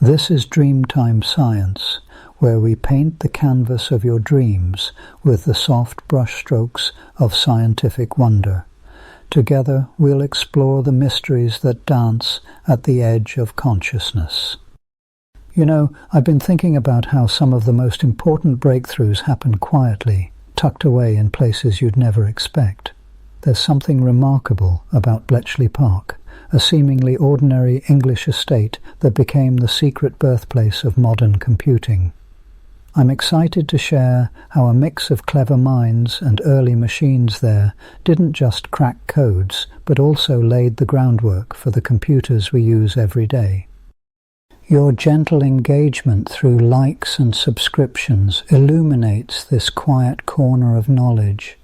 This is Dreamtime Science, where we paint the canvas of your dreams with the soft brushstrokes of scientific wonder. Together we'll explore the mysteries that dance at the edge of consciousness. You know, I've been thinking about how some of the most important breakthroughs happen quietly, tucked away in places you'd never expect. There's something remarkable about Bletchley Park, a seemingly ordinary English estate that became the secret birthplace of modern computing. I'm excited to share how a mix of clever minds and early machines there didn't just crack codes, but also laid the groundwork for the computers we use every day. Your gentle engagement through likes and subscriptions illuminates this quiet corner of knowledge.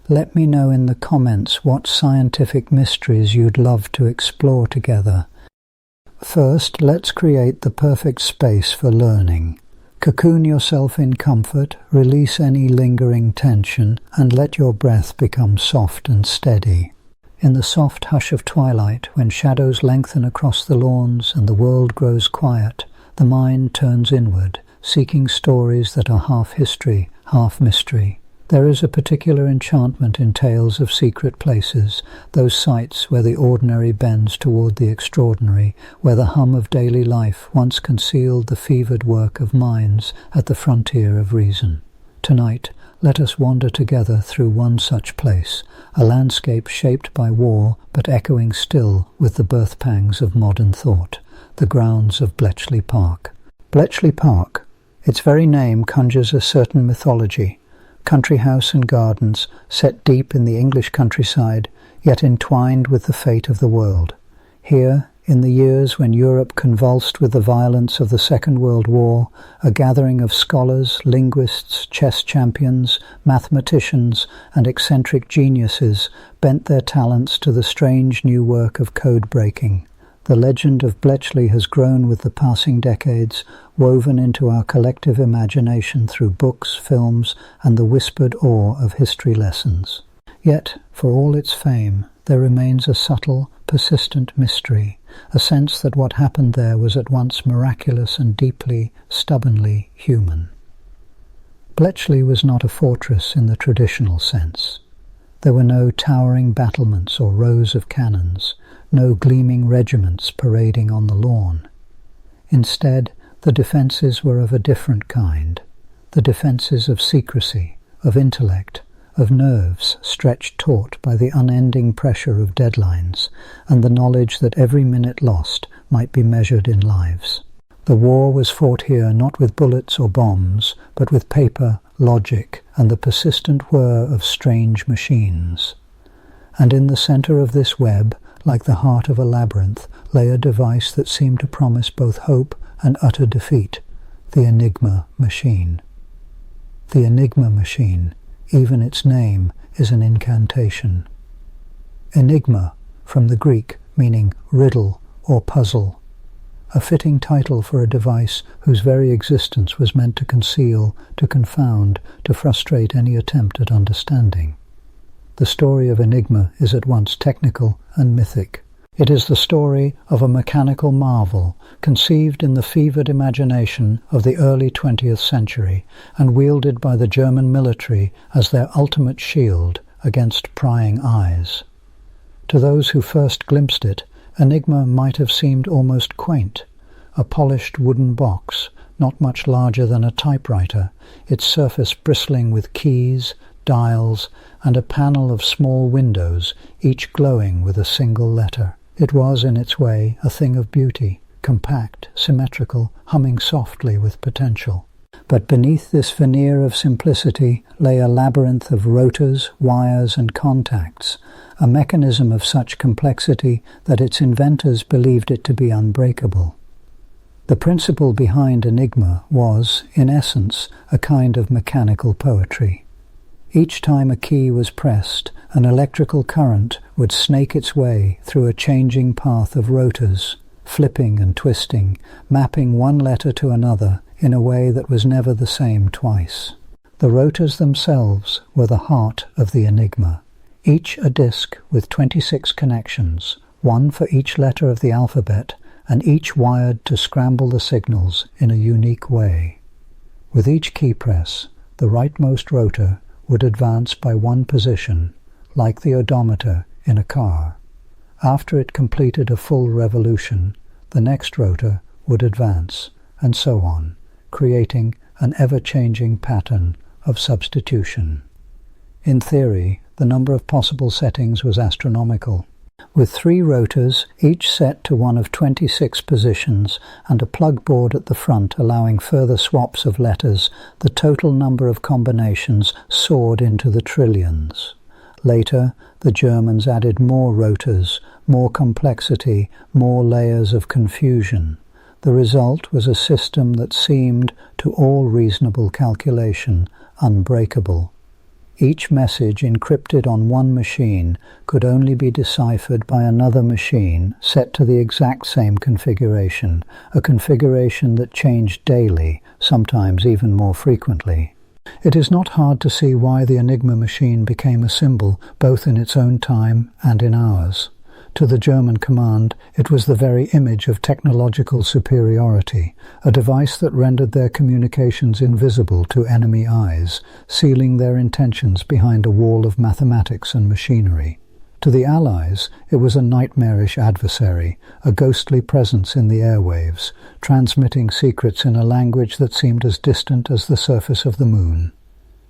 Let me know in the comments what scientific mysteries you'd love to explore together. First, let's create the perfect space for learning. Cocoon yourself in comfort, release any lingering tension, and let your breath become soft and steady. In the soft hush of twilight, when shadows lengthen across the lawns and the world grows quiet, the mind turns inward, seeking stories that are half history, half mystery. There is a particular enchantment in tales of secret places, those sites where the ordinary bends toward the extraordinary, where the hum of daily life once concealed the fevered work of minds at the frontier of reason. Tonight, let us wander together through one such place, a landscape shaped by war but echoing still with the birth pangs of modern thought, the grounds of Bletchley Park. Bletchley Park, its very name conjures a certain mythology. Country house and gardens, set deep in the English countryside, yet entwined with the fate of the world. Here, in the years when Europe convulsed with the violence of the Second World War, a gathering of scholars, linguists, chess champions, mathematicians, and eccentric geniuses bent their talents to the strange new work of code-breaking. The legend of Bletchley has grown with the passing decades, woven into our collective imagination through books, films, and the whispered awe of history lessons. Yet, for all its fame, there remains a subtle, persistent mystery, a sense that what happened there was at once miraculous and deeply, stubbornly human. Bletchley was not a fortress in the traditional sense. There were no towering battlements or rows of cannons, no gleaming regiments parading on the lawn. Instead, the defences were of a different kind, the defences of secrecy, of intellect, of nerves stretched taut by the unending pressure of deadlines, and the knowledge that every minute lost might be measured in lives. The war was fought here not with bullets or bombs, but with paper, logic, and the persistent whir of strange machines. And in the centre of this web, like the heart of a labyrinth, lay a device that seemed to promise both hope and utter defeat, the enigma machine. The enigma machine, even its name, is an incantation. Enigma, from the Greek, meaning riddle or puzzle, a fitting title for a device whose very existence was meant to conceal, to confound, to frustrate any attempt at understanding. The story of Enigma is at once technical and mythic. It is the story of a mechanical marvel conceived in the fevered imagination of the early 20th century and wielded by the German military as their ultimate shield against prying eyes. To those who first glimpsed it, Enigma might have seemed almost quaint, a polished wooden box, not much larger than a typewriter, its surface bristling with keys, dials, and a panel of small windows, each glowing with a single letter. It was, in its way, a thing of beauty, compact, symmetrical, humming softly with potential. But beneath this veneer of simplicity lay a labyrinth of rotors, wires, and contacts, a mechanism of such complexity that its inventors believed it to be unbreakable. The principle behind Enigma was, in essence, a kind of mechanical poetry. Each time a key was pressed, an electrical current would snake its way through a changing path of rotors, flipping and twisting, mapping one letter to another in a way that was never the same twice. The rotors themselves were the heart of the enigma, each a disk with 26 connections, one for each letter of the alphabet and each wired to scramble the signals in a unique way. With each key press, the rightmost rotor would advance by one position, like the odometer in a car. After it completed a full revolution, the next rotor would advance, and so on, creating an ever-changing pattern of substitution. In theory, the number of possible settings was astronomical. With 3 rotors, each set to one of 26 positions, and a plug board at the front allowing further swaps of letters, the total number of combinations soared into the trillions. Later, the Germans added more rotors, more complexity, more layers of confusion. The result was a system that seemed, to all reasonable calculation, unbreakable. Each message encrypted on one machine could only be deciphered by another machine set to the exact same configuration, a configuration that changed daily, sometimes even more frequently. It is not hard to see why the Enigma machine became a symbol, both in its own time and in ours. To the German command, it was the very image of technological superiority, a device that rendered their communications invisible to enemy eyes, sealing their intentions behind a wall of mathematics and machinery. To the Allies, it was a nightmarish adversary, a ghostly presence in the airwaves, transmitting secrets in a language that seemed as distant as the surface of the moon.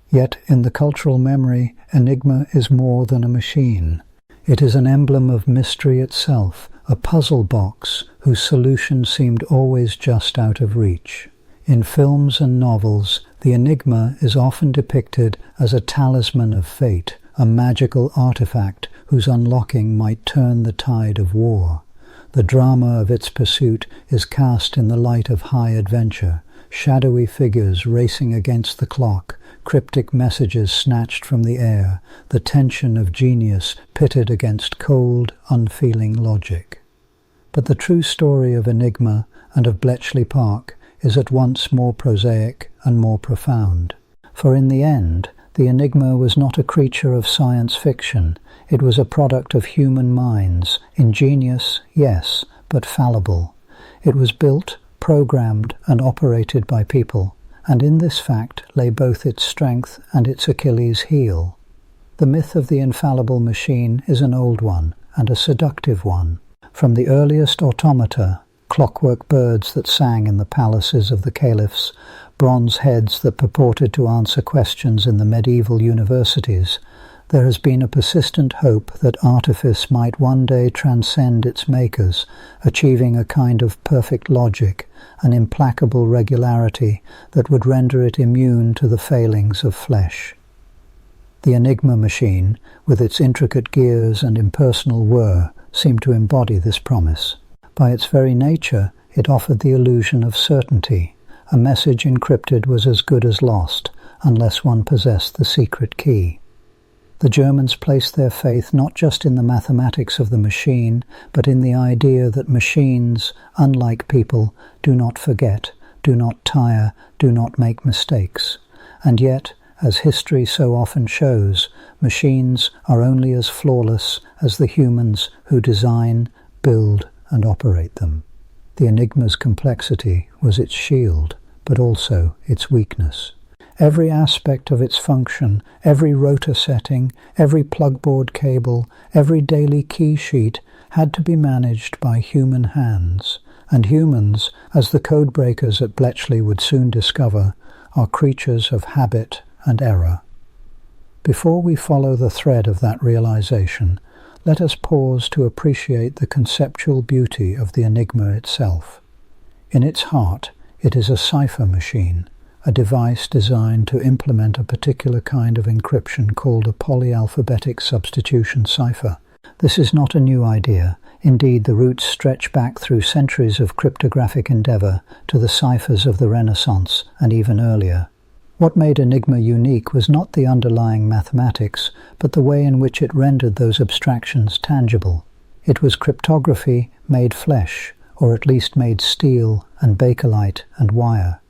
Yet, in the cultural memory, Enigma is more than a machine. It is an emblem of mystery itself, a puzzle box whose solution seemed always just out of reach. In films and novels, the enigma is often depicted as a talisman of fate, a magical artifact whose unlocking might turn the tide of war. The drama of its pursuit is cast in the light of high adventure, shadowy figures racing against the clock, cryptic messages snatched from the air, the tension of genius pitted against cold, unfeeling logic. But the true story of Enigma and of Bletchley Park is at once more prosaic and more profound. For in the end, the Enigma was not a creature of science fiction. It was a product of human minds, ingenious, yes, but fallible. It was built, programmed, and operated by people, and in this fact lay both its strength and its Achilles' heel. The myth of the infallible machine is an old one, and a seductive one. From the earliest automata, clockwork birds that sang in the palaces of the caliphs, bronze heads that purported to answer questions in the medieval universities, there has been a persistent hope that artifice might one day transcend its makers, achieving a kind of perfect logic, an implacable regularity that would render it immune to the failings of flesh. The Enigma machine, with its intricate gears and impersonal whir, seemed to embody this promise. By its very nature, it offered the illusion of certainty. A message encrypted was as good as lost, unless one possessed the secret key. The Germans placed their faith not just in the mathematics of the machine, but in the idea that machines, unlike people, do not forget, do not tire, do not make mistakes. And yet, as history so often shows, machines are only as flawless as the humans who design, build, and operate them. The Enigma's complexity was its shield, but also its weakness. Every aspect of its function, every rotor setting, every plugboard cable, every daily key sheet had to be managed by human hands. And humans, as the codebreakers at Bletchley would soon discover, are creatures of habit and error. Before we follow the thread of that realization, let us pause to appreciate the conceptual beauty of the enigma itself. In its heart, it is a cipher machine, a device designed to implement a particular kind of encryption called a polyalphabetic substitution cipher. This is not a new idea. Indeed, the roots stretch back through centuries of cryptographic endeavor to the ciphers of the Renaissance and even earlier. What made Enigma unique was not the underlying mathematics, but the way in which it rendered those abstractions tangible. It was cryptography made flesh, or at least made steel and bakelite and wire.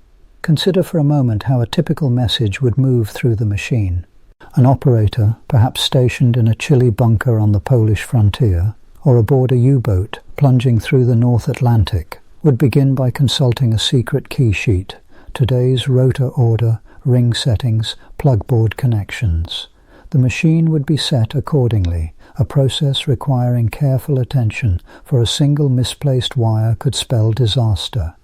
Consider for a moment how a typical message would move through the machine. An operator, perhaps stationed in a chilly bunker on the Polish frontier, or aboard a U-boat plunging through the North Atlantic, would begin by consulting a secret key sheet, today's rotor order, ring settings, plugboard connections. The machine would be set accordingly, a process requiring careful attention, for a single misplaced wire could spell disaster.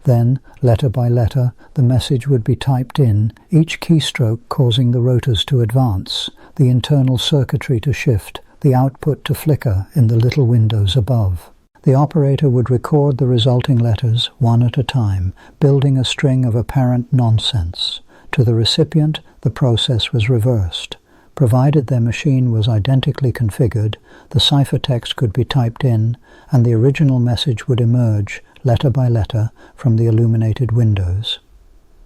Then, letter by letter, the message would be typed in, each keystroke causing the rotors to advance, the internal circuitry to shift, the output to flicker in the little windows above. The operator would record the resulting letters one at a time, building a string of apparent nonsense. To the recipient, the process was reversed. Provided their machine was identically configured, the ciphertext could be typed in, and the original message would emerge, letter by letter, from the illuminated windows.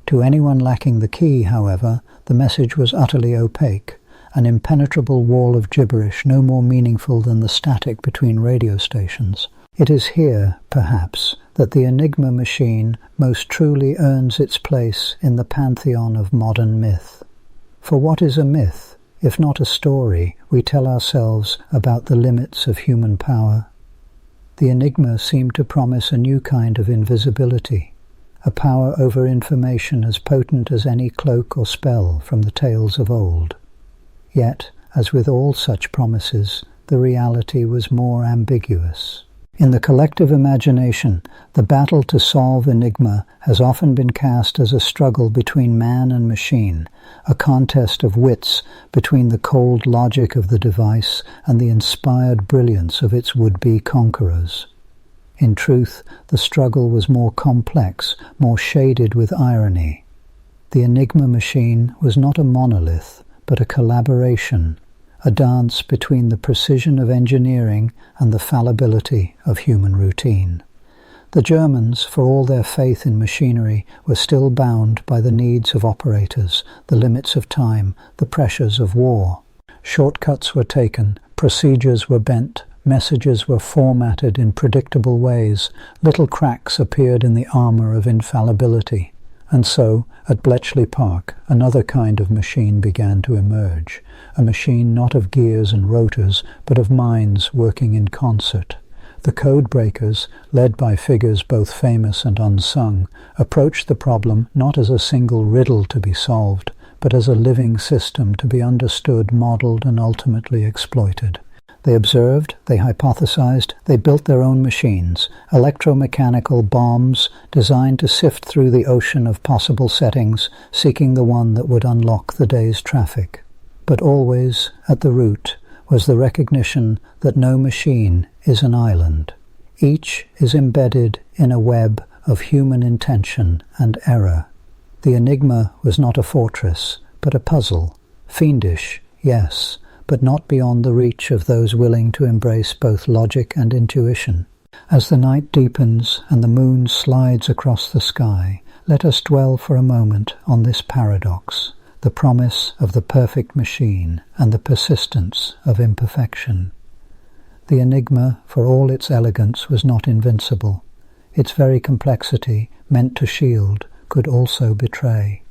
To anyone lacking the key, however, the message was utterly opaque, an impenetrable wall of gibberish no more meaningful than the static between radio stations. It is here, perhaps, that the Enigma machine most truly earns its place in the pantheon of modern myth. For what is a myth, if not a story we tell ourselves about the limits of human power? The Enigma seemed to promise a new kind of invisibility, a power over information as potent as any cloak or spell from the tales of old. Yet, as with all such promises, the reality was more ambiguous. In the collective imagination, the battle to solve Enigma has often been cast as a struggle between man and machine, a contest of wits between the cold logic of the device and the inspired brilliance of its would-be conquerors. In truth, the struggle was more complex, more shaded with irony. The Enigma machine was not a monolith, but a collaboration, a dance between the precision of engineering and the fallibility of human routine. The Germans, for all their faith in machinery, were still bound by the needs of operators, the limits of time, the pressures of war. Shortcuts were taken, procedures were bent, messages were formatted in predictable ways, little cracks appeared in the armor of infallibility. And so, at Bletchley Park, another kind of machine began to emerge, a machine not of gears and rotors, but of minds working in concert. The codebreakers, led by figures both famous and unsung, approached the problem not as a single riddle to be solved, but as a living system to be understood, modeled, and ultimately exploited. They observed, they hypothesized, they built their own machines, electromechanical bombs designed to sift through the ocean of possible settings, seeking the one that would unlock the day's traffic. But always, at the root, was the recognition that no machine is an island. Each is embedded in a web of human intention and error. The Enigma was not a fortress, but a puzzle. Fiendish, yes, but not beyond the reach of those willing to embrace both logic and intuition. As the night deepens and the moon slides across the sky, let us dwell for a moment on this paradox, the promise of the perfect machine and the persistence of imperfection. The Enigma, for all its elegance, was not invincible. Its very complexity, meant to shield, could also betray.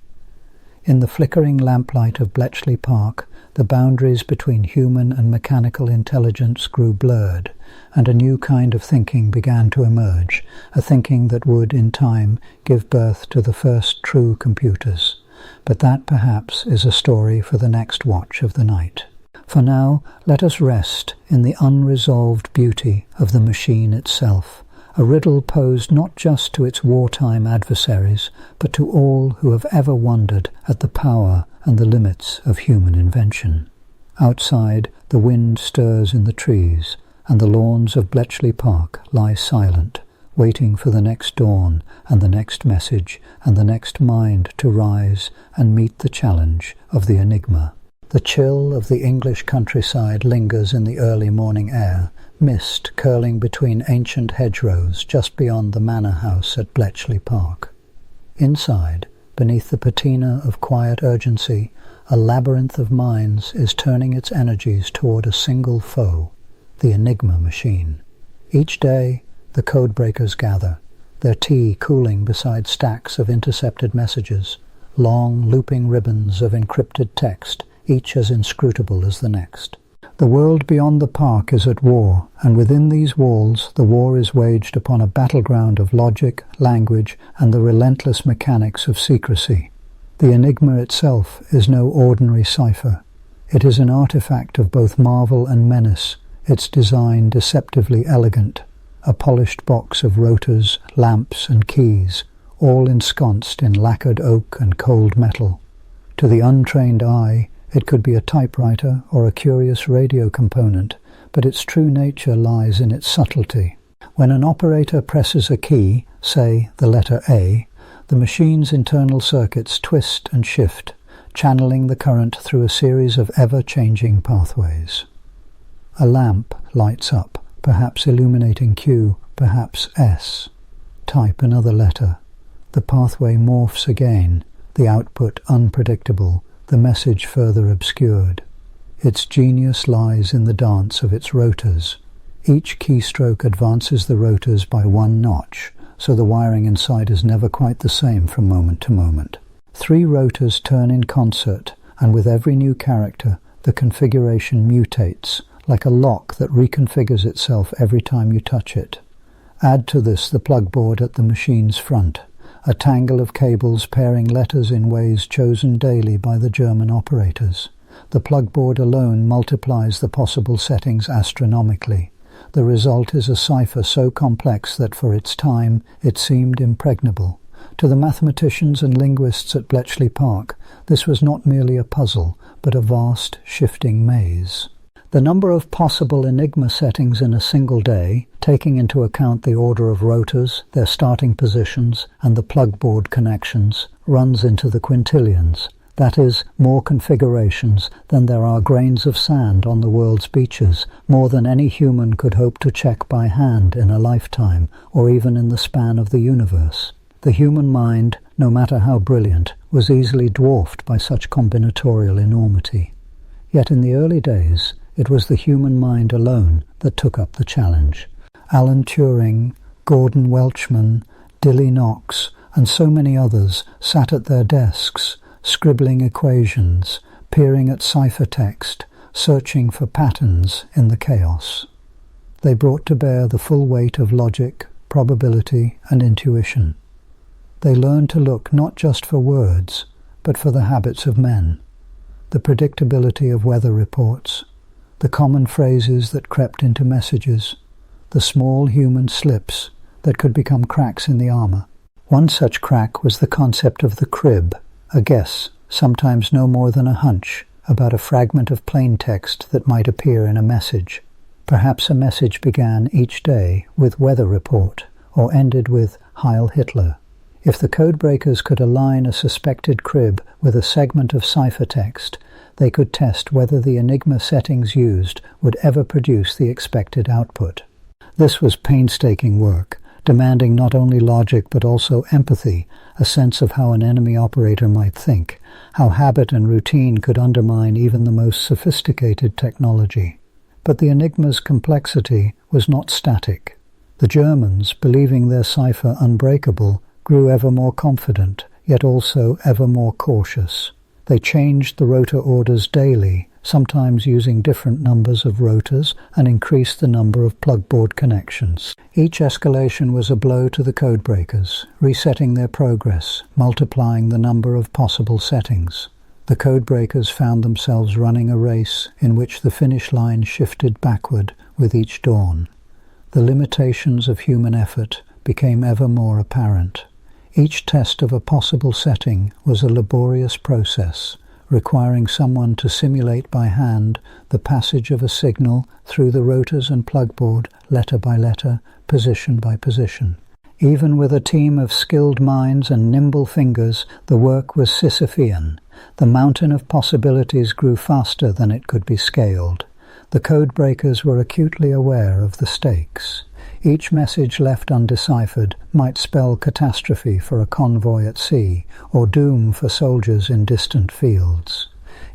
In the flickering lamplight of Bletchley Park, the boundaries between human and mechanical intelligence grew blurred, and a new kind of thinking began to emerge, a thinking that would, in time, give birth to the first true computers. But that, perhaps, is a story for the next watch of the night. For now, let us rest in the unresolved beauty of the machine itself, a riddle posed not just to its wartime adversaries, but to all who have ever wondered at the power and the limits of human invention. Outside, the wind stirs in the trees, and the lawns of Bletchley Park lie silent, waiting for the next dawn and the next message and the next mind to rise and meet the challenge of the Enigma. The chill of the English countryside lingers in the early morning air, mist curling between ancient hedgerows just beyond the manor house at Bletchley Park. Inside, beneath the patina of quiet urgency, a labyrinth of minds is turning its energies toward a single foe, the Enigma machine. Each day, the codebreakers gather, their tea cooling beside stacks of intercepted messages, long looping ribbons of encrypted text, each as inscrutable as the next. The world beyond the park is at war, and within these walls the war is waged upon a battleground of logic, language, and the relentless mechanics of secrecy. The enigma itself is no ordinary cipher. It is an artifact of both marvel and menace, its design deceptively elegant, a polished box of rotors, lamps, and keys, all ensconced in lacquered oak and cold metal. To the untrained eye, it could be a typewriter or a curious radio component, but its true nature lies in its subtlety. When an operator presses a key, say the letter A, the machine's internal circuits twist and shift, channeling the current through a series of ever-changing pathways. A lamp lights up, perhaps illuminating Q, perhaps S. Type another letter. The pathway morphs again, the output unpredictable, the message further obscured. Its genius lies in the dance of its rotors. Each keystroke advances the rotors by one notch, so the wiring inside is never quite the same from moment to moment. 3 rotors turn in concert, and with every new character, the configuration mutates, like a lock that reconfigures itself every time you touch it. Add to this the plug board at the machine's front, a tangle of cables pairing letters in ways chosen daily by the German operators. The plug board alone multiplies the possible settings astronomically. The result is a cipher so complex that for its time it seemed impregnable. To the mathematicians and linguists at Bletchley Park, this was not merely a puzzle, but a vast, shifting maze. The number of possible enigma settings in a single day, taking into account the order of rotors, their starting positions, and the plug board connections, runs into the quintillions. That is, more configurations than there are grains of sand on the world's beaches, more than any human could hope to check by hand in a lifetime, or even in the span of the universe. The human mind, no matter how brilliant, was easily dwarfed by such combinatorial enormity. Yet in the early days, it was the human mind alone that took up the challenge. Alan Turing, Gordon Welchman, Dilly Knox, and so many others sat at their desks, scribbling equations, peering at ciphertext, searching for patterns in the chaos. They brought to bear the full weight of logic, probability, and intuition. They learned to look not just for words, but for the habits of men, the predictability of weather reports, the common phrases that crept into messages, the small human slips that could become cracks in the armor. One such crack was the concept of the crib, a guess, sometimes no more than a hunch, about a fragment of plain text that might appear in a message. Perhaps a message began each day with weather report, or ended with Heil Hitler. If the codebreakers could align a suspected crib with a segment of ciphertext, they could test whether the enigma settings used would ever produce the expected output. This was painstaking work, demanding not only logic but also empathy, a sense of how an enemy operator might think, how habit and routine could undermine even the most sophisticated technology. But the enigma's complexity was not static. The Germans, believing their cipher unbreakable, grew ever more confident, yet also ever more cautious. They changed the rotor orders daily, sometimes using different numbers of rotors, and increased the number of plug-board connections. Each escalation was a blow to the codebreakers, resetting their progress, multiplying the number of possible settings. The codebreakers found themselves running a race in which the finish line shifted backward with each dawn. The limitations of human effort became ever more apparent. Each test of a possible setting was a laborious process, requiring someone to simulate by hand the passage of a signal through the rotors and plugboard, letter by letter, position by position. Even with a team of skilled minds and nimble fingers, the work was Sisyphean. The mountain of possibilities grew faster than it could be scaled. The codebreakers were acutely aware of the stakes. Each message left undeciphered might spell catastrophe for a convoy at sea, or doom for soldiers in distant fields.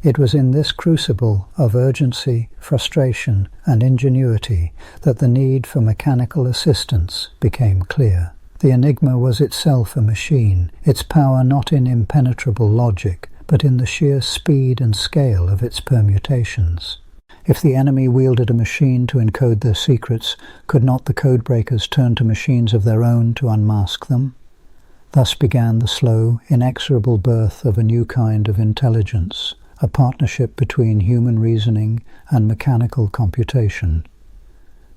It was in this crucible of urgency, frustration, and ingenuity that the need for mechanical assistance became clear. The enigma was itself a machine, its power not in impenetrable logic, but in the sheer speed and scale of its permutations. If the enemy wielded a machine to encode their secrets, could not the codebreakers turn to machines of their own to unmask them? Thus began the slow, inexorable birth of a new kind of intelligence, a partnership between human reasoning and mechanical computation.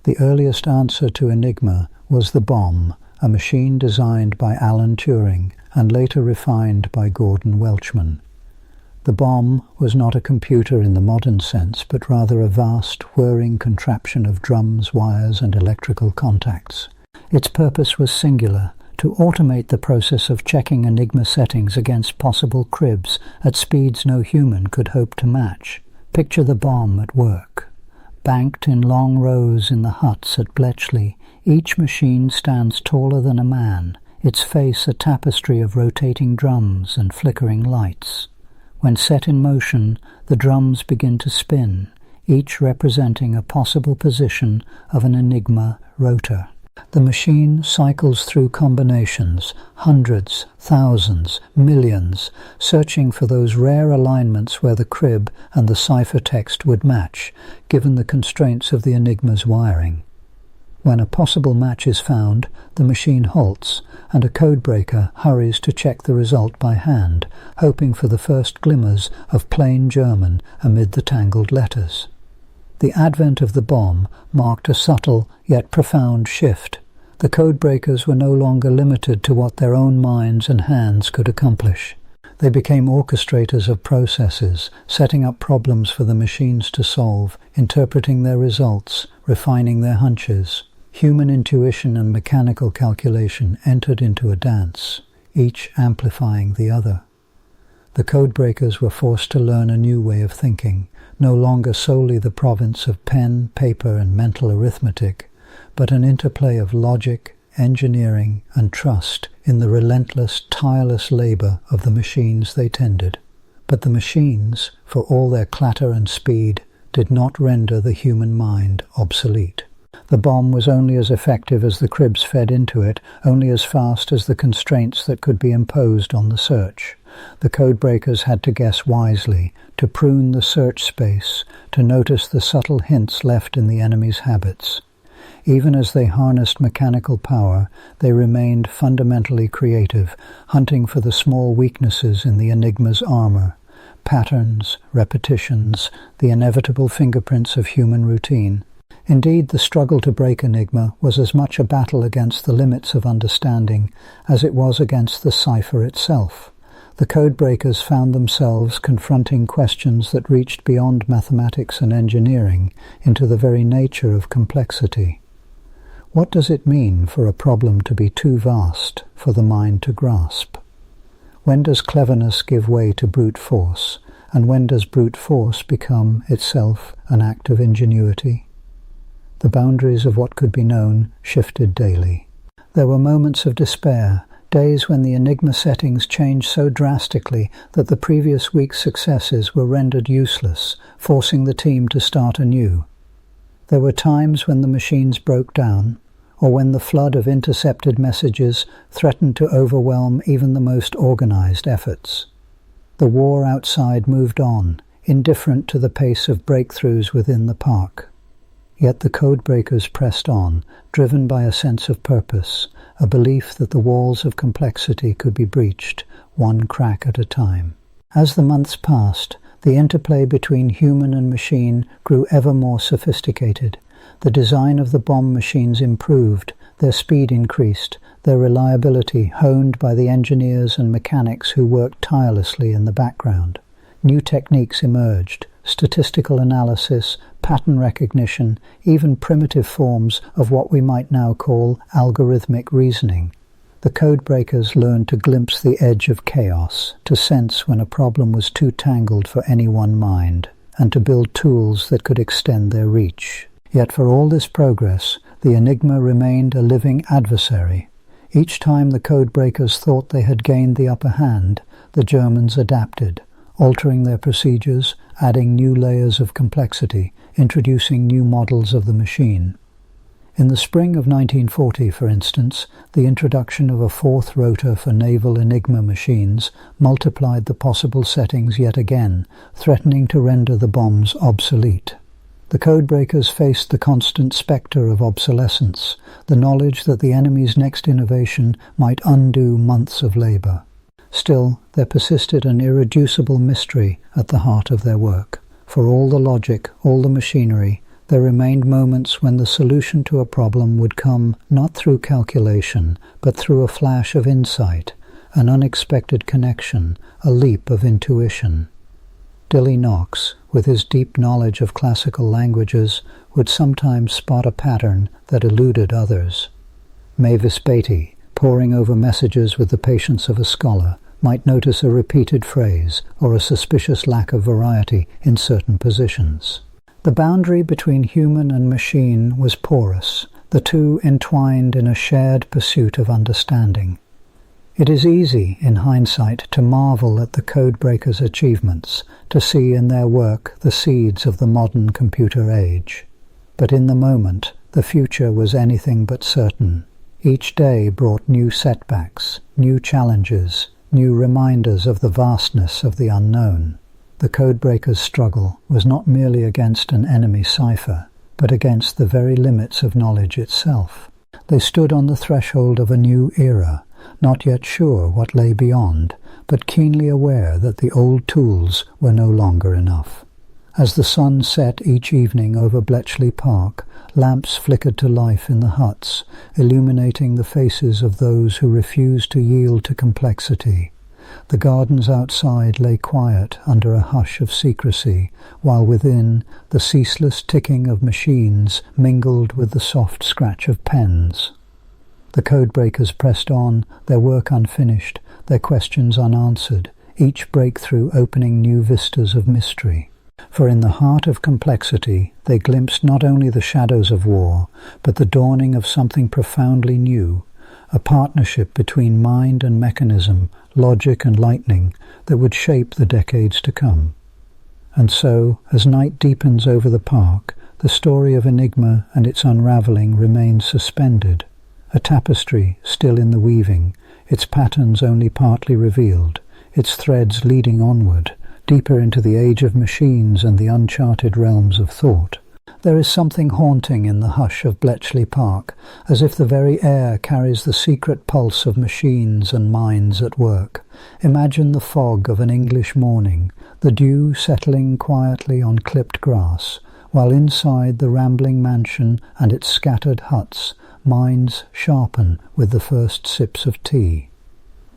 The earliest answer to enigma was the bomb, a machine designed by Alan Turing and later refined by Gordon Welchman. The bomb was not a computer in the modern sense, but rather a vast, whirring contraption of drums, wires, and electrical contacts. Its purpose was singular: to automate the process of checking enigma settings against possible cribs at speeds no human could hope to match. Picture the bomb at work. Banked in long rows in the huts at Bletchley, each machine stands taller than a man, its face a tapestry of rotating drums and flickering lights. When set in motion, the drums begin to spin, each representing a possible position of an enigma rotor. The machine cycles through combinations, hundreds, thousands, millions, searching for those rare alignments where the crib and the ciphertext would match, given the constraints of the enigma's wiring. When a possible match is found, the machine halts, and a codebreaker hurries to check the result by hand, hoping for the first glimmers of plain German amid the tangled letters. The advent of the bomb marked a subtle yet profound shift. The codebreakers were no longer limited to what their own minds and hands could accomplish. They became orchestrators of processes, setting up problems for the machines to solve, interpreting their results, refining their hunches. Human intuition and mechanical calculation entered into a dance, each amplifying the other. The codebreakers were forced to learn a new way of thinking, no longer solely the province of pen, paper, and mental arithmetic, but an interplay of logic, engineering, and trust in the relentless, tireless labor of the machines they tended. But the machines, for all their clatter and speed, did not render the human mind obsolete. The bomb was only as effective as the cribs fed into it, only as fast as the constraints that could be imposed on the search. The codebreakers had to guess wisely, to prune the search space, to notice the subtle hints left in the enemy's habits. Even as they harnessed mechanical power, they remained fundamentally creative, hunting for the small weaknesses in the enigma's armor. Patterns, repetitions, the inevitable fingerprints of human routine. Indeed, the struggle to break enigma was as much a battle against the limits of understanding as it was against the cipher itself. The codebreakers found themselves confronting questions that reached beyond mathematics and engineering into the very nature of complexity. What does it mean for a problem to be too vast for the mind to grasp? When does cleverness give way to brute force, and when does brute force become itself an act of ingenuity? The boundaries of what could be known shifted daily. There were moments of despair, days when the enigma settings changed so drastically that the previous week's successes were rendered useless, forcing the team to start anew. There were times when the machines broke down, or when the flood of intercepted messages threatened to overwhelm even the most organized efforts. The war outside moved on, indifferent to the pace of breakthroughs within the park. Yet the codebreakers pressed on, driven by a sense of purpose, a belief that the walls of complexity could be breached, one crack at a time. As the months passed, the interplay between human and machine grew ever more sophisticated. The design of the bomb machines improved, their speed increased, their reliability honed by the engineers and mechanics who worked tirelessly in the background. New techniques emerged: statistical analysis, pattern recognition, even primitive forms of what we might now call algorithmic reasoning. The codebreakers learned to glimpse the edge of chaos, to sense when a problem was too tangled for any one mind, and to build tools that could extend their reach. Yet for all this progress, the enigma remained a living adversary. Each time the codebreakers thought they had gained the upper hand, the Germans adapted, altering their procedures, adding new layers of complexity, introducing new models of the machine. In the spring of 1940, for instance, the introduction of a fourth rotor for naval enigma machines multiplied the possible settings yet again, threatening to render the bombs obsolete. The codebreakers faced the constant spectre of obsolescence, the knowledge that the enemy's next innovation might undo months of labor. Still, there persisted an irreducible mystery at the heart of their work. For all the logic, all the machinery, there remained moments when the solution to a problem would come not through calculation, but through a flash of insight, an unexpected connection, a leap of intuition. Dilly Knox, with his deep knowledge of classical languages, would sometimes spot a pattern that eluded others. Mavis Beatty, poring over messages with the patience of a scholar, might notice a repeated phrase or a suspicious lack of variety in certain positions. The boundary between human and machine was porous, the two entwined in a shared pursuit of understanding. It is easy, in hindsight, to marvel at the codebreakers' achievements, to see in their work the seeds of the modern computer age. But in the moment, the future was anything but certain. Each day brought new setbacks, new challenges, new reminders of the vastness of the unknown. The codebreakers' struggle was not merely against an enemy cipher, but against the very limits of knowledge itself. They stood on the threshold of a new era, not yet sure what lay beyond, but keenly aware that the old tools were no longer enough. As the sun set each evening over Bletchley Park, lamps flickered to life in the huts, illuminating the faces of those who refused to yield to complexity. The gardens outside lay quiet under a hush of secrecy, while within the ceaseless ticking of machines mingled with the soft scratch of pens. The codebreakers pressed on, their work unfinished, their questions unanswered, each breakthrough opening new vistas of mystery. For in the heart of complexity they glimpsed not only the shadows of war, but the dawning of something profoundly new, a partnership between mind and mechanism, logic and lightning, that would shape the decades to come. And so, as night deepens over the park, the story of Enigma and its unravelling remains suspended, a tapestry still in the weaving, its patterns only partly revealed, its threads leading onward, deeper into the age of machines and the uncharted realms of thought. There is something haunting in the hush of Bletchley Park, as if the very air carries the secret pulse of machines and minds at work. Imagine the fog of an English morning, the dew settling quietly on clipped grass, while inside the rambling mansion and its scattered huts, minds sharpen with the first sips of tea.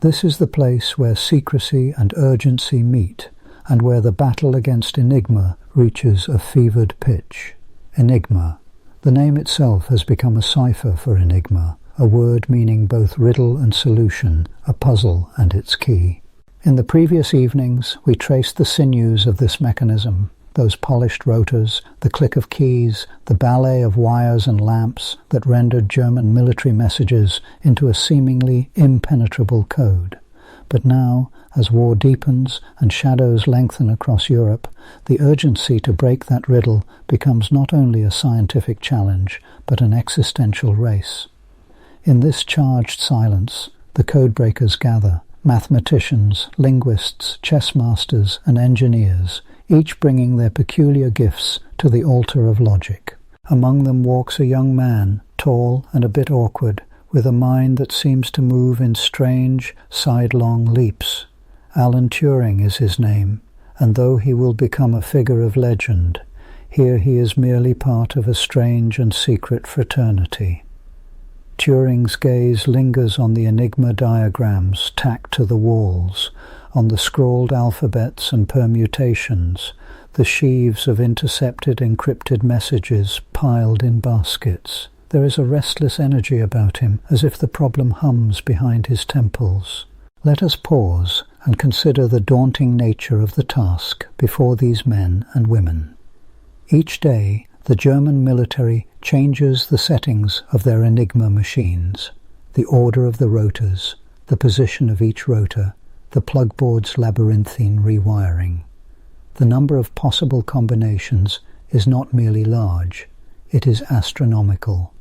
This is the place where secrecy and urgency meet, and where the battle against enigma reaches a fevered pitch. Enigma. The name itself has become a cipher for enigma, a word meaning both riddle and solution, a puzzle and its key. In the previous evenings, we traced the sinews of this mechanism, those polished rotors, the click of keys, the ballet of wires and lamps that rendered German military messages into a seemingly impenetrable code. But now, as war deepens and shadows lengthen across Europe, the urgency to break that riddle becomes not only a scientific challenge, but an existential race. In this charged silence, the codebreakers gather, mathematicians, linguists, chess masters, and engineers, each bringing their peculiar gifts to the altar of logic. Among them walks a young man, tall and a bit awkward, with a mind that seems to move in strange, sidelong leaps. Alan Turing is his name, and though he will become a figure of legend, here he is merely part of a strange and secret fraternity. Turing's gaze lingers on the enigma diagrams tacked to the walls, on the scrawled alphabets and permutations, the sheaves of intercepted encrypted messages piled in baskets. There is a restless energy about him, as if the problem hums behind his temples. Let us pause and consider the daunting nature of the task before these men and women. Each day, the German military changes the settings of their enigma machines, the order of the rotors, the position of each rotor, the plugboard's labyrinthine rewiring. The number of possible combinations is not merely large, it is astronomical.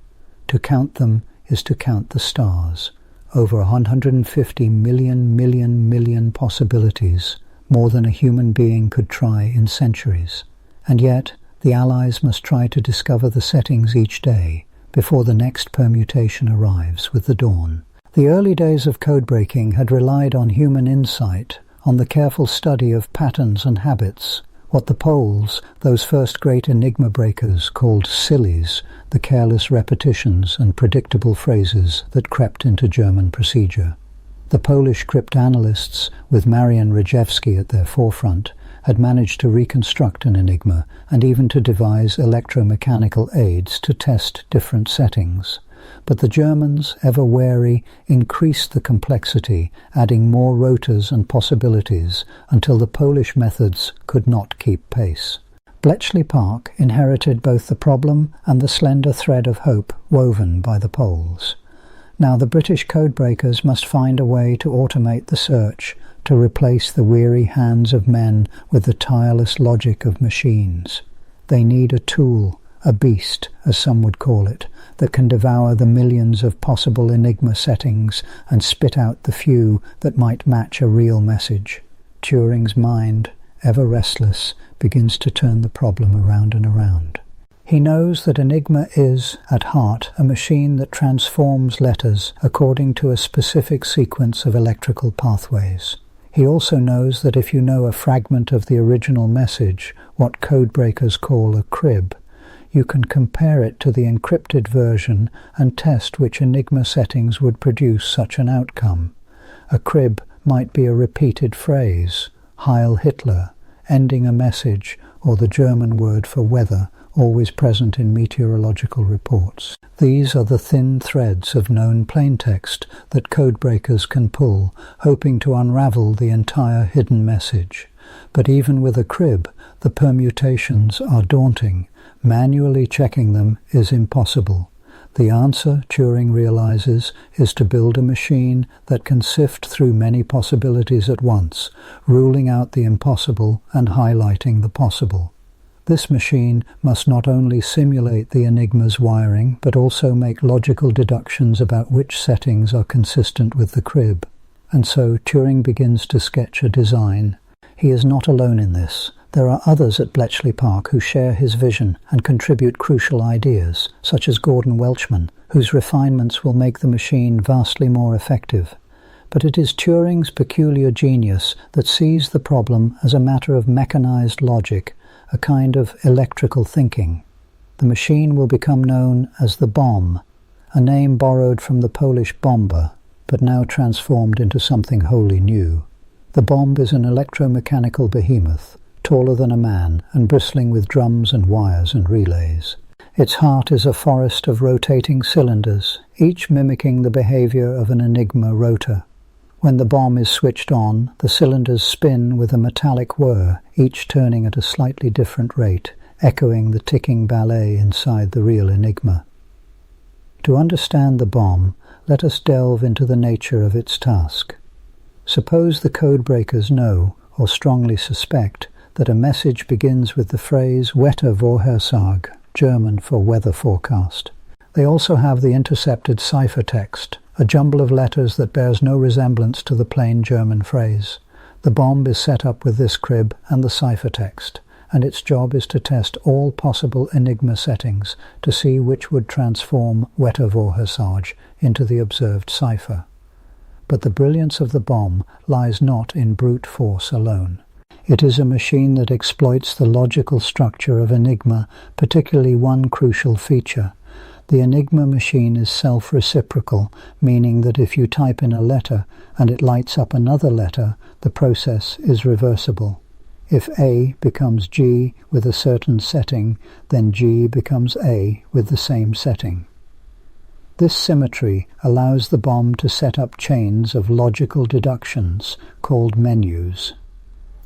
To count them is to count the stars. Over 150 million possibilities, more than a human being could try in centuries. And yet, The Allies must try to discover the settings each day before the next permutation arrives with the dawn. The early days of codebreaking had relied on human insight, on the careful study of patterns and habits, what the Poles, those first great enigma breakers, called sillies, the careless repetitions and predictable phrases that crept into German procedure. The Polish cryptanalysts, with Marian Rejewski at their forefront, had managed to reconstruct an enigma and even to devise electromechanical aids to test different settings. But the Germans, ever wary, increased the complexity, adding more rotors and possibilities until the Polish methods could not keep pace. Bletchley Park inherited both the problem and the slender thread of hope woven by the Poles. Now the British codebreakers must find a way to automate the search, to replace the weary hands of men with the tireless logic of machines. They need a tool, a beast, as some would call it, that can devour the millions of possible enigma settings and spit out the few that might match a real message. Turing's mind, ever restless, begins to turn the problem around and around. He knows that enigma is, at heart, a machine that transforms letters according to a specific sequence of electrical pathways. He also knows that if you know a fragment of the original message, what codebreakers call a crib, you can compare it to the encrypted version and test which enigma settings would produce such an outcome. A crib might be a repeated phrase, Heil Hitler, ending a message, or the German word for weather, always present in meteorological reports. These are the thin threads of known plaintext that codebreakers can pull, hoping to unravel the entire hidden message. But even with a crib, the permutations are daunting. Manually checking them is impossible. The answer, Turing realizes, is to build a machine that can sift through many possibilities at once, ruling out the impossible and highlighting the possible. This machine must not only simulate the enigma's wiring, but also make logical deductions about which settings are consistent with the crib. And so Turing begins to sketch a design. He is not alone in this. There are others at Bletchley Park who share his vision and contribute crucial ideas, such as Gordon Welchman, whose refinements will make the machine vastly more effective. But it is Turing's peculiar genius that sees the problem as a matter of mechanized logic, a kind of electrical thinking. The machine will become known as the bomb, a name borrowed from the Polish bomba, but now transformed into something wholly new. The bomb is an electromechanical behemoth, taller than a man and bristling with drums and wires and relays. Its heart is a forest of rotating cylinders, each mimicking the behavior of an enigma rotor. When the bomb is switched on, the cylinders spin with a metallic whir, each turning at a slightly different rate, echoing the ticking ballet inside the real enigma. To understand the bomb, let us delve into the nature of its task. Suppose the codebreakers know, or strongly suspect, that a message begins with the phrase Wettervorhersage, German for weather forecast. They also have the intercepted ciphertext, a jumble of letters that bears no resemblance to the plain German phrase. The bomb is set up with this crib and the ciphertext, and its job is to test all possible enigma settings to see which would transform Wettervorhersage into the observed cipher. But the brilliance of the bomb lies not in brute force alone. It is a machine that exploits the logical structure of enigma, particularly one crucial feature. The enigma machine is self-reciprocal, meaning that if you type in a letter and it lights up another letter, the process is reversible. If A becomes G with a certain setting, then G becomes A with the same setting. This symmetry allows the bomb to set up chains of logical deductions called menus.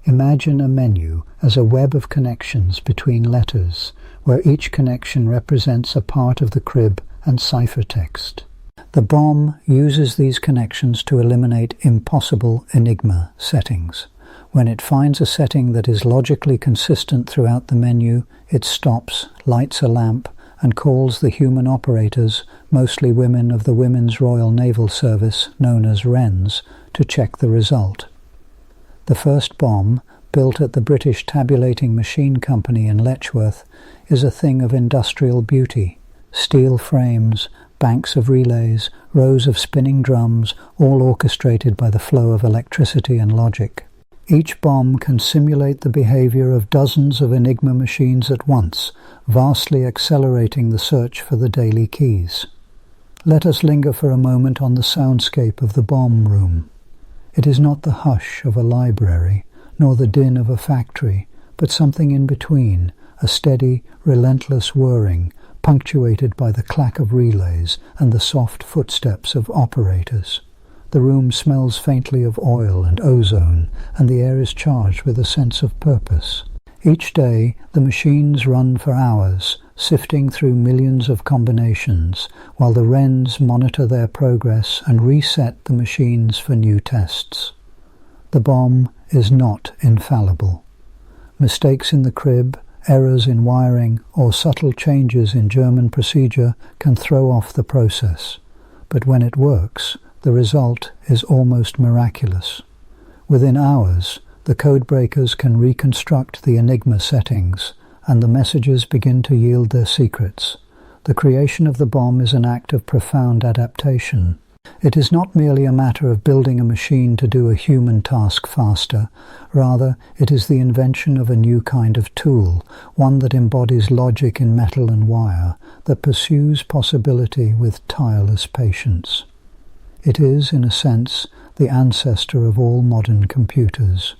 Imagine a menu as a web of connections between letters, where each connection represents a part of the crib and ciphertext. The bomb uses these connections to eliminate impossible enigma settings. When it finds a setting that is logically consistent throughout the menu, it stops, lights a lamp, and calls the human operators, mostly women of the Women's Royal Naval Service, known as Wrens, to check the result. The first bomb, built at the British Tabulating Machine Company in Letchworth, is a thing of industrial beauty. Steel frames, banks of relays, rows of spinning drums, all orchestrated by the flow of electricity and logic. Each bomb can simulate the behavior of dozens of enigma machines at once, vastly accelerating the search for the daily keys. Let us linger for a moment on the soundscape of the bomb room. It is not the hush of a library, nor the din of a factory, but something in between, a steady, relentless whirring, punctuated by the clack of relays and the soft footsteps of operators. The room smells faintly of oil and ozone, and the air is charged with a sense of purpose. Each day, the machines run for hours, sifting through millions of combinations, while the wrens monitor their progress and reset the machines for new tests. The bomb is not infallible. Mistakes in the crib, errors in wiring, or subtle changes in German procedure can throw off the process. But when it works, the result is almost miraculous. Within hours, the codebreakers can reconstruct the enigma settings, and the messages begin to yield their secrets. The creation of the bomb is an act of profound adaptation. It is not merely a matter of building a machine to do a human task faster. Rather, it is the invention of a new kind of tool, one that embodies logic in metal and wire, that pursues possibility with tireless patience. It is, in a sense, the ancestor of all modern computers.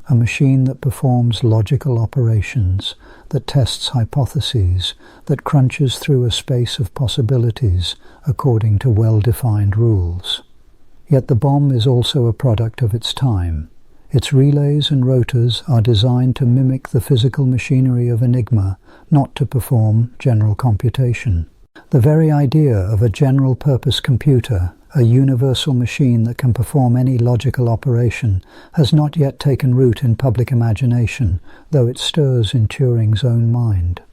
A machine that performs logical operations, that tests hypotheses, that crunches through a space of possibilities according to well-defined rules. Yet the bomb is also a product of its time. Its relays and rotors are designed to mimic the physical machinery of enigma, not to perform general computation. The very idea of a general-purpose computer, a universal machine that can perform any logical operation, has not yet taken root in public imagination, though it stirs in Turing's own mind.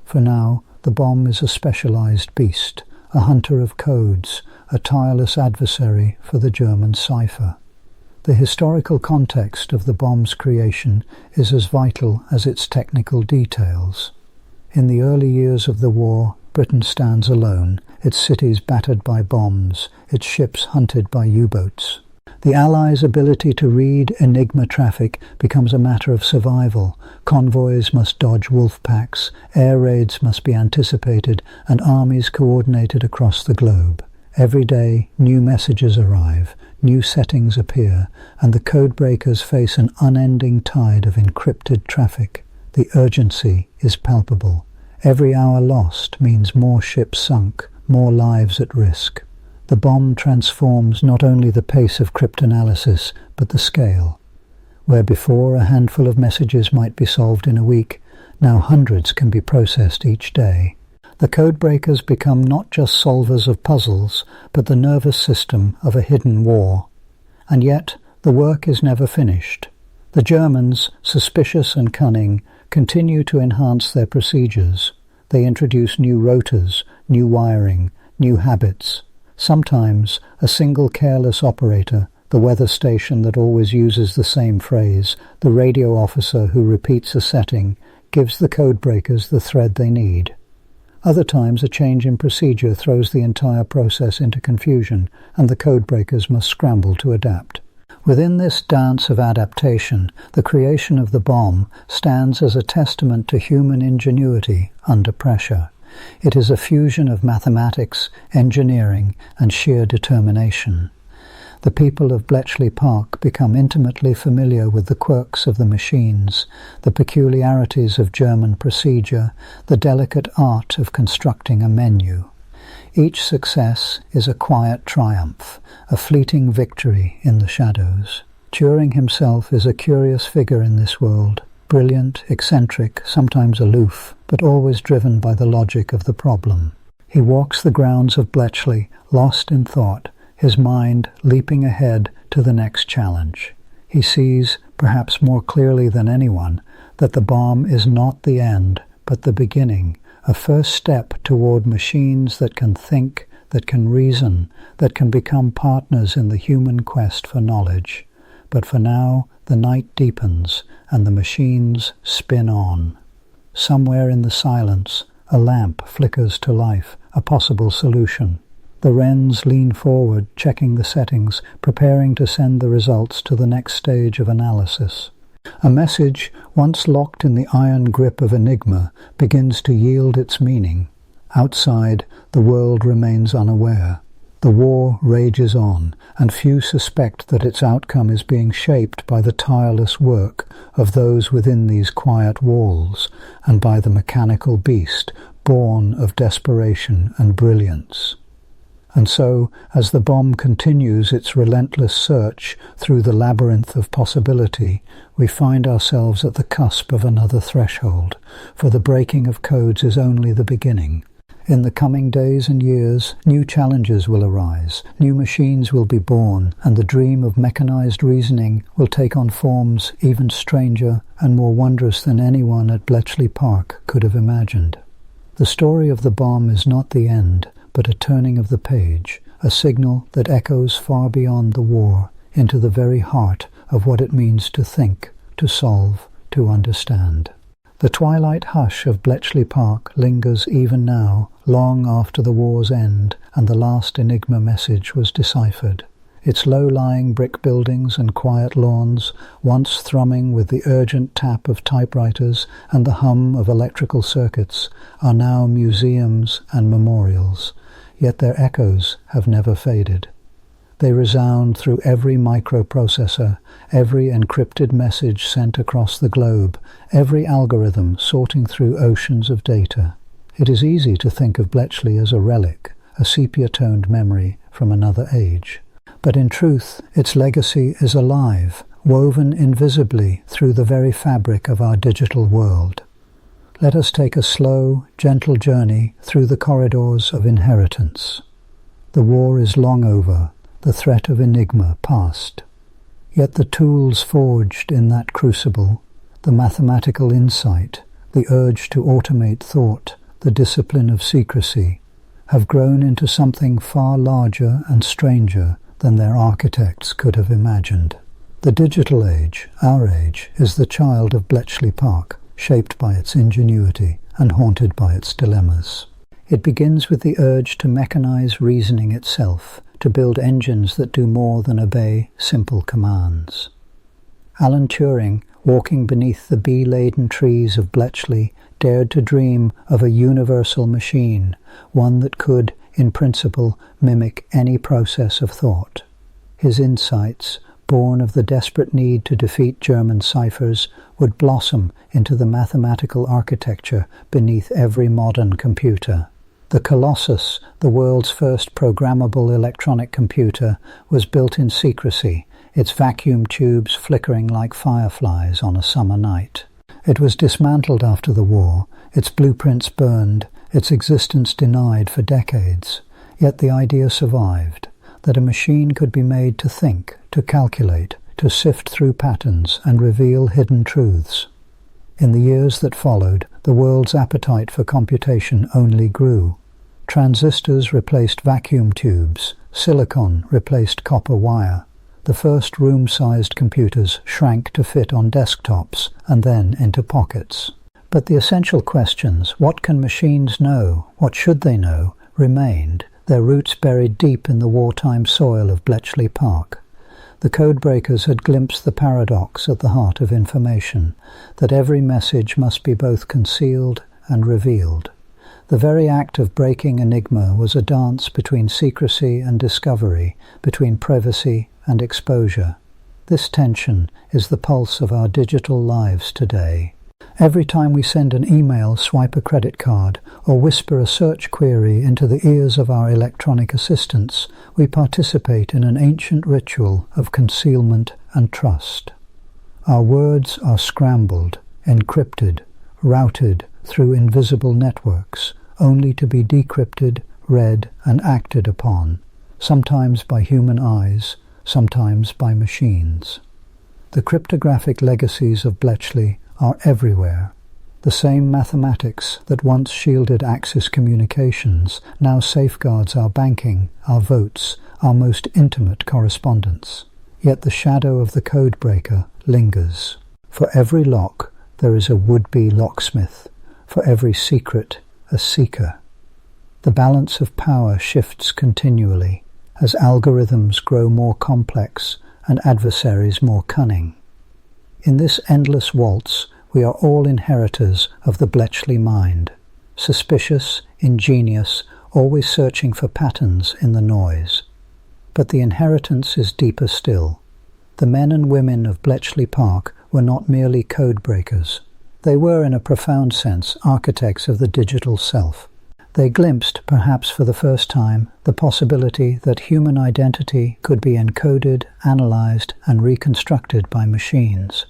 For now, the bomb is a specialized beast, a hunter of codes, a tireless adversary for the German cipher. The historical context of the bomb's creation is as vital as its technical details. In the early years of the war, Britain stands alone, its cities battered by bombs, its ships hunted by U-boats. The Allies' ability to read enigma traffic becomes a matter of survival. Convoys must dodge wolf packs, air raids must be anticipated, and armies coordinated across the globe. Every day, new messages arrive, new settings appear, and the codebreakers face an unending tide of encrypted traffic. The urgency is palpable. Every hour lost means more ships sunk, more lives at risk. The bomb transforms not only the pace of cryptanalysis, but the scale. Where before a handful of messages might be solved in a week, now hundreds can be processed each day. The codebreakers become not just solvers of puzzles, but the nervous system of a hidden war. And yet, the work is never finished. The Germans, suspicious and cunning, continue to enhance their procedures. They introduce new rotors, new wiring, new habits. Sometimes a single careless operator, the weather station that always uses the same phrase, the radio officer who repeats a setting, gives the codebreakers the thread they need. Other times a change in procedure throws the entire process into confusion, and the codebreakers must scramble to adapt. Within this dance of adaptation, the creation of the bomb stands as a testament to human ingenuity under pressure. It is a fusion of mathematics, engineering, and sheer determination. The people of Bletchley Park become intimately familiar with the quirks of the machines, the peculiarities of German procedure, the delicate art of constructing a menu. Each success is a quiet triumph, a fleeting victory in the shadows. Turing himself is a curious figure in this world, brilliant, eccentric, sometimes aloof, but always driven by the logic of the problem. He walks the grounds of Bletchley, lost in thought, his mind leaping ahead to the next challenge. He sees, perhaps more clearly than anyone, that the bomb is not the end, but the beginning, a first step toward machines that can think, that can reason, that can become partners in the human quest for knowledge. but for now the night deepens and the machines spin on. Somewhere in the silence, a lamp flickers to life, a possible solution. The wrens lean forward, checking the settings, preparing to send the results to the next stage of analysis. A message, once locked in the iron grip of enigma, begins to yield its meaning. Outside, the world remains unaware. The war rages on, and few suspect that its outcome is being shaped by the tireless work of those within these quiet walls, and by the mechanical beast born of desperation and brilliance. And so, as the bomb continues its relentless search through the labyrinth of possibility, we find ourselves at the cusp of another threshold, for the breaking of codes is only the beginning. In the coming days and years, new challenges will arise, new machines will be born, and the dream of mechanized reasoning will take on forms even stranger and more wondrous than anyone at Bletchley Park could have imagined. The story of the bomb is not the end, but a turning of the page, a signal that echoes far beyond the war, into the very heart of what it means to think, to solve, to understand. The twilight hush of Bletchley Park lingers even now, long after the war's end and the last enigma message was deciphered. Its low-lying brick buildings and quiet lawns, once thrumming with the urgent tap of typewriters and the hum of electrical circuits, are now museums and memorials, yet their echoes have never faded. They resound through every microprocessor, every encrypted message sent across the globe, every algorithm sorting through oceans of data. It is easy to think of Bletchley as a relic, a sepia-toned memory from another age. But in truth, its legacy is alive, woven invisibly through the very fabric of our digital world. Let us take a slow, gentle journey through the corridors of inheritance. The war is long over, the threat of enigma past. Yet the tools forged in that crucible, the mathematical insight, the urge to automate thought, the discipline of secrecy, have grown into something far larger and stranger than their architects could have imagined. The digital age, our age, is the child of Bletchley Park, shaped by its ingenuity and haunted by its dilemmas. It begins with the urge to mechanize reasoning itself, to build engines that do more than obey simple commands. Alan Turing, walking beneath the bee-laden trees of Bletchley, dared to dream of a universal machine, one that could, in principle, mimic any process of thought. His insights, born of the desperate need to defeat German ciphers, would blossom into the mathematical architecture beneath every modern computer. The Colossus, the world's first programmable electronic computer, was built in secrecy, its vacuum tubes flickering like fireflies on a summer night. It was dismantled after the war, its blueprints burned, its existence denied for decades. Yet the idea survived, that a machine could be made to think, to calculate, to sift through patterns and reveal hidden truths. In the years that followed, the world's appetite for computation only grew. Transistors replaced vacuum tubes, silicon replaced copper wire. The first room-sized computers shrank to fit on desktops and then into pockets. But the essential questions, what can machines know, what should they know, remained, their roots buried deep in the wartime soil of Bletchley Park. The codebreakers had glimpsed the paradox at the heart of information, that every message must be both concealed and revealed. The very act of breaking enigma was a dance between secrecy and discovery, between privacy and exposure. This tension is the pulse of our digital lives today. Every time we send an email, swipe a credit card, or whisper a search query into the ears of our electronic assistants, we participate in an ancient ritual of concealment and trust. Our words are scrambled, encrypted, routed through invisible networks, only to be decrypted, read, and acted upon, sometimes by human eyes, sometimes by machines. The cryptographic legacies of Bletchley are everywhere. The same mathematics that once shielded Axis communications now safeguards our banking, our votes, our most intimate correspondence. yet the shadow of the codebreaker lingers. For every lock, there is a would-be locksmith. For every secret, a seeker. The balance of power shifts continually as algorithms grow more complex and adversaries more cunning. In this endless waltz, we are all inheritors of the Bletchley mind, suspicious, ingenious, always searching for patterns in the noise. But the inheritance is deeper still. The men and women of Bletchley Park were not merely codebreakers. They were, in a profound sense, architects of the digital self. They glimpsed, perhaps for the first time, the possibility that human identity could be encoded, analyzed, and reconstructed by machines.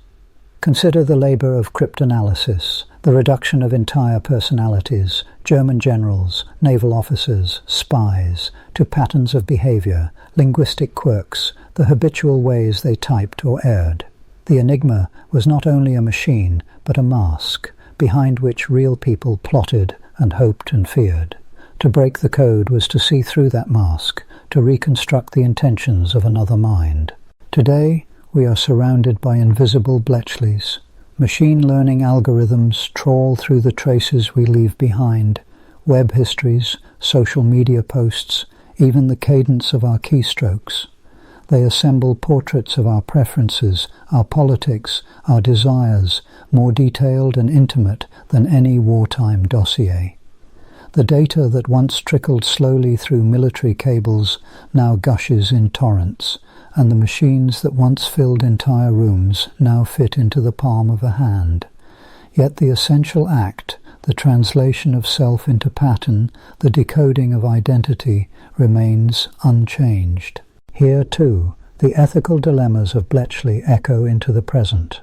Consider the labor of cryptanalysis, the reduction of entire personalities, German generals, naval officers, spies, to patterns of behavior, linguistic quirks, the habitual ways they typed or erred. The enigma was not only a machine, but a mask, behind which real people plotted and hoped and feared. To break the code was to see through that mask, to reconstruct the intentions of another mind. Today, we are surrounded by invisible Bletchleys. Machine learning algorithms trawl through the traces we leave behind, web histories, social media posts, even the cadence of our keystrokes. They assemble portraits of our preferences, our politics, our desires, more detailed and intimate than any wartime dossier. The data that once trickled slowly through military cables now gushes in torrents, and the machines that once filled entire rooms now fit into the palm of a hand. Yet the essential act, the translation of self into pattern, the decoding of identity, remains unchanged. Here, too, the ethical dilemmas of Bletchley echo into the present.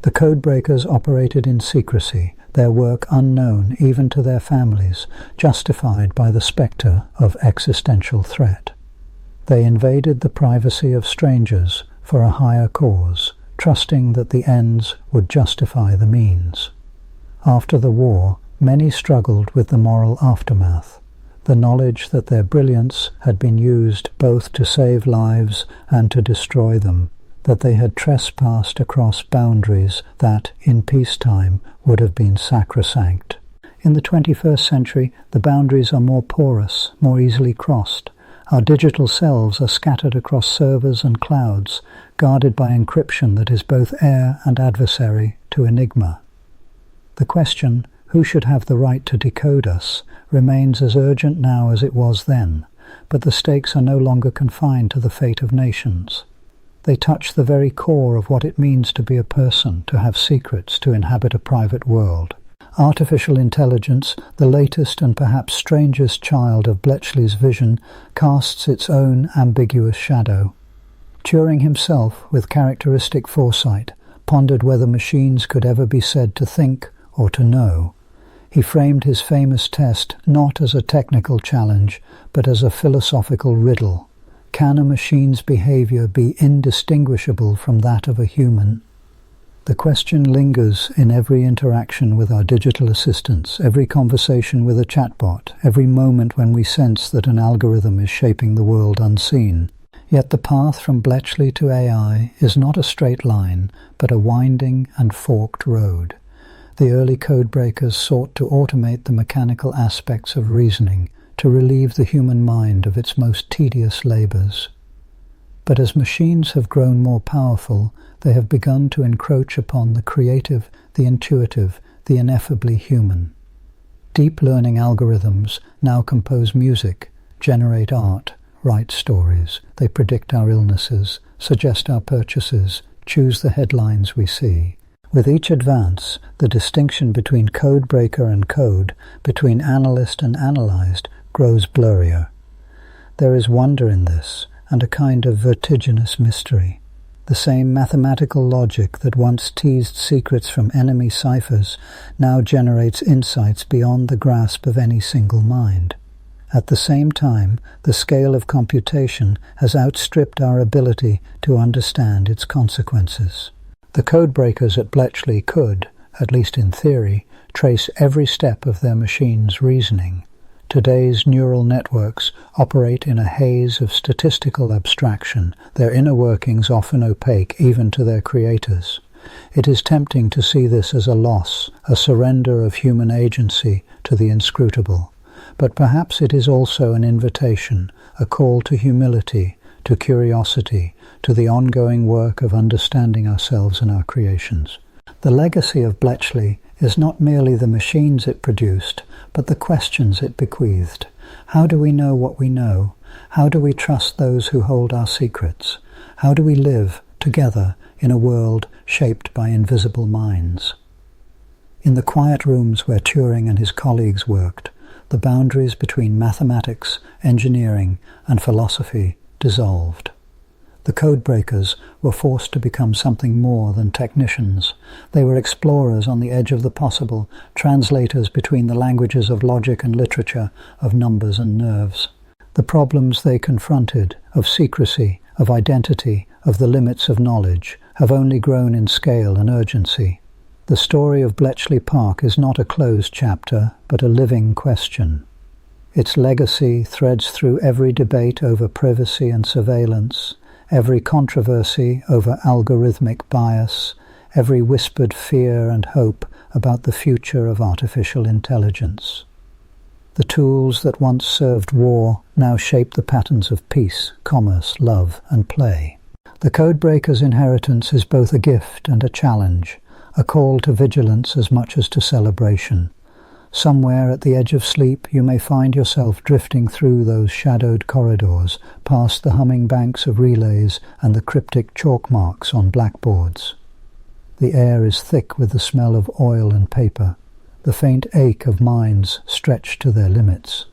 The codebreakers operated in secrecy, their work unknown even to their families, justified by the spectre of existential threat. They invaded the privacy of strangers for a higher cause, trusting that the ends would justify the means. After the war, many struggled with the moral aftermath. The knowledge that their brilliance had been used both to save lives and to destroy them, that they had trespassed across boundaries that, in peacetime, would have been sacrosanct. In the 21st century, the boundaries are more porous, more easily crossed. Our digital selves are scattered across servers and clouds, guarded by encryption that is both heir and adversary to enigma. The question, who should have the right to decode us, remains as urgent now as it was then, but the stakes are no longer confined to the fate of nations. They touch the very core of what it means to be a person, to have secrets, to inhabit a private world. Artificial intelligence, the latest and perhaps strangest child of Bletchley's vision, casts its own ambiguous shadow. Turing himself, with characteristic foresight, pondered whether machines could ever be said to think or to know. He framed his famous test not as a technical challenge, but as a philosophical riddle. Can a machine's behavior be indistinguishable from that of a human? The question lingers in every interaction with our digital assistants, every conversation with a chatbot, every moment when we sense that an algorithm is shaping the world unseen. Yet the path from Bletchley to AI is not a straight line, but a winding and forked road. The early codebreakers sought to automate the mechanical aspects of reasoning, to relieve the human mind of its most tedious labors. But as machines have grown more powerful, they have begun to encroach upon the creative, the intuitive, the ineffably human. Deep learning algorithms now compose music, generate art, write stories. They predict our illnesses, suggest our purchases, choose the headlines we see. With each advance, the distinction between codebreaker and code, between analyst and analyzed, grows blurrier. There is wonder in this, and a kind of vertiginous mystery. The same mathematical logic that once teased secrets from enemy ciphers now generates insights beyond the grasp of any single mind. At the same time, the scale of computation has outstripped our ability to understand its consequences. The codebreakers at Bletchley could, at least in theory, trace every step of their machine's reasoning. Today's neural networks operate in a haze of statistical abstraction, their inner workings often opaque even to their creators. It is tempting to see this as a loss, a surrender of human agency to the inscrutable. But perhaps it is also an invitation, a call to humility, to curiosity, to the ongoing work of understanding ourselves and our creations. The legacy of Bletchley is not merely the machines it produced, but the questions it bequeathed. How do we know what we know? How do we trust those who hold our secrets? How do we live together in a world shaped by invisible minds? In the quiet rooms where Turing and his colleagues worked, the boundaries between mathematics, engineering, and philosophy dissolved. The codebreakers were forced to become something more than technicians. They were explorers on the edge of the possible, translators between the languages of logic and literature, of numbers and nerves. The problems they confronted, of secrecy, of identity, of the limits of knowledge, have only grown in scale and urgency. The story of Bletchley Park is not a closed chapter, but a living question. Its legacy threads through every debate over privacy and surveillance, every controversy over algorithmic bias, every whispered fear and hope about the future of artificial intelligence. The tools that once served war now shape the patterns of peace, commerce, love, and play. The codebreakers' inheritance is both a gift and a challenge, a call to vigilance as much as to celebration. Somewhere at the edge of sleep you may find yourself drifting through those shadowed corridors, past the humming banks of relays and the cryptic chalk marks on blackboards. The air is thick with the smell of oil and paper, the faint ache of minds stretched to their limits.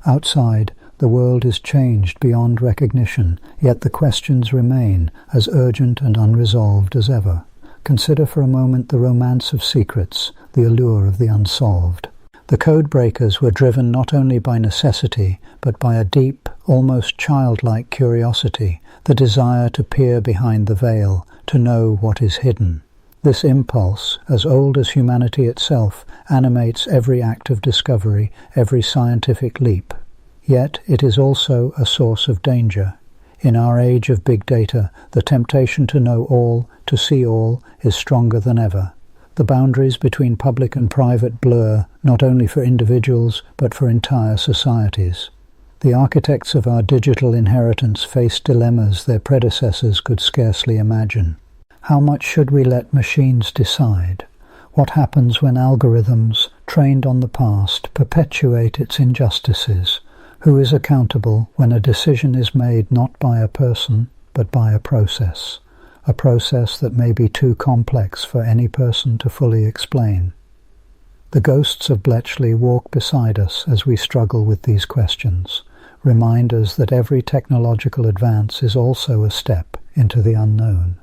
Outside, the world is changed beyond recognition, yet the questions remain as urgent and unresolved as ever. Consider for a moment the romance of secrets, the allure of the unsolved. The codebreakers were driven not only by necessity, but by a deep, almost childlike curiosity, the desire to peer behind the veil, to know what is hidden. This impulse, as old as humanity itself, animates every act of discovery, every scientific leap. Yet it is also a source of danger. In our age of big data, the temptation to know all, to see all, is stronger than ever. The boundaries between public and private blur, not only for individuals, but for entire societies. The architects of our digital inheritance face dilemmas their predecessors could scarcely imagine. How much should we let machines decide? What happens when algorithms, trained on the past, perpetuate its injustices? Who is accountable when a decision is made not by a person, but by a process that may be too complex for any person to fully explain? The ghosts of Bletchley walk beside us as we struggle with these questions, remind us that every technological advance is also a step into the unknown.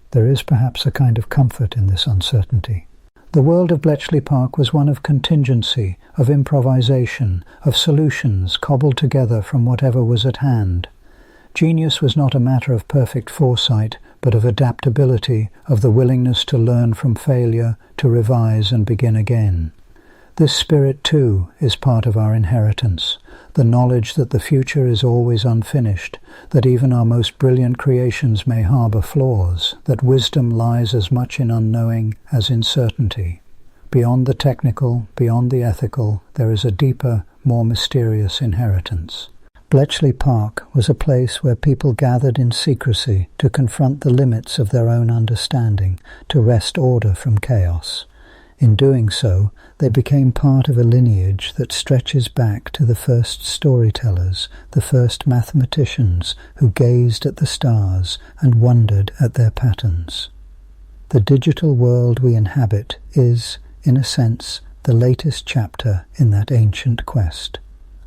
There is perhaps a kind of comfort in this uncertainty. The world of Bletchley Park was one of contingency, of improvisation, of solutions cobbled together from whatever was at hand. Genius was not a matter of perfect foresight, but of adaptability, of the willingness to learn from failure, to revise and begin again. This spirit, too, is part of our inheritance, the knowledge that the future is always unfinished, that even our most brilliant creations may harbour flaws, that wisdom lies as much in unknowing as in certainty. Beyond the technical, beyond the ethical, there is a deeper, more mysterious inheritance. Bletchley Park was a place where people gathered in secrecy to confront the limits of their own understanding, to wrest order from chaos. In doing so, they became part of a lineage that stretches back to the first storytellers, the first mathematicians who gazed at the stars and wondered at their patterns. The digital world we inhabit is, in a sense, the latest chapter in that ancient quest.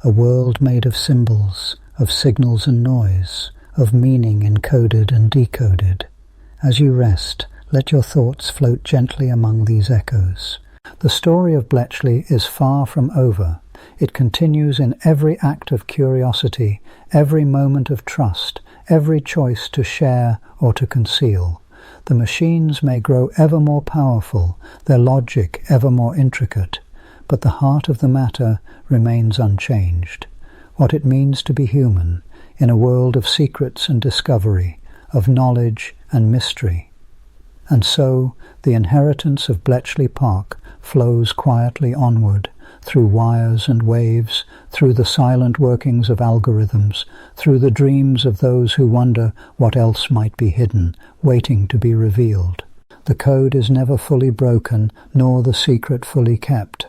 A world made of symbols, of signals and noise, of meaning encoded and decoded. As you rest, let your thoughts float gently among these echoes. The story of Bletchley is far from over. It continues in every act of curiosity, every moment of trust, every choice to share or to conceal. The machines may grow ever more powerful, their logic ever more intricate, but the heart of the matter remains unchanged. What it means to be human in a world of secrets and discovery, of knowledge and mystery. And so the inheritance of Bletchley Park flows quietly onward, through wires and waves, through the silent workings of algorithms, through the dreams of those who wonder what else might be hidden, waiting to be revealed. The code is never fully broken, nor the secret fully kept.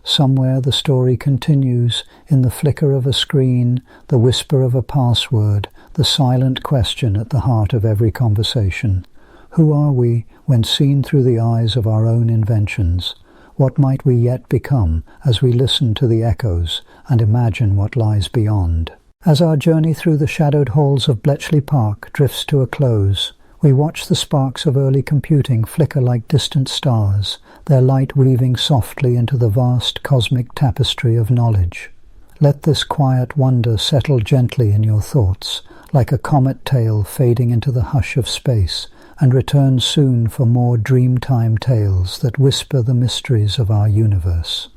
Somewhere the story continues, in the flicker of a screen, the whisper of a password, the silent question at the heart of every conversation. Who are we when seen through the eyes of our own inventions? What might we yet become as we listen to the echoes and imagine what lies beyond? As our journey through the shadowed halls of Bletchley Park drifts to a close, we watch the sparks of early computing flicker like distant stars, their light weaving softly into the vast cosmic tapestry of knowledge. Let this quiet wonder settle gently in your thoughts, like a comet tail fading into the hush of space, and return soon for more Dreamtime tales that whisper the mysteries of our universe.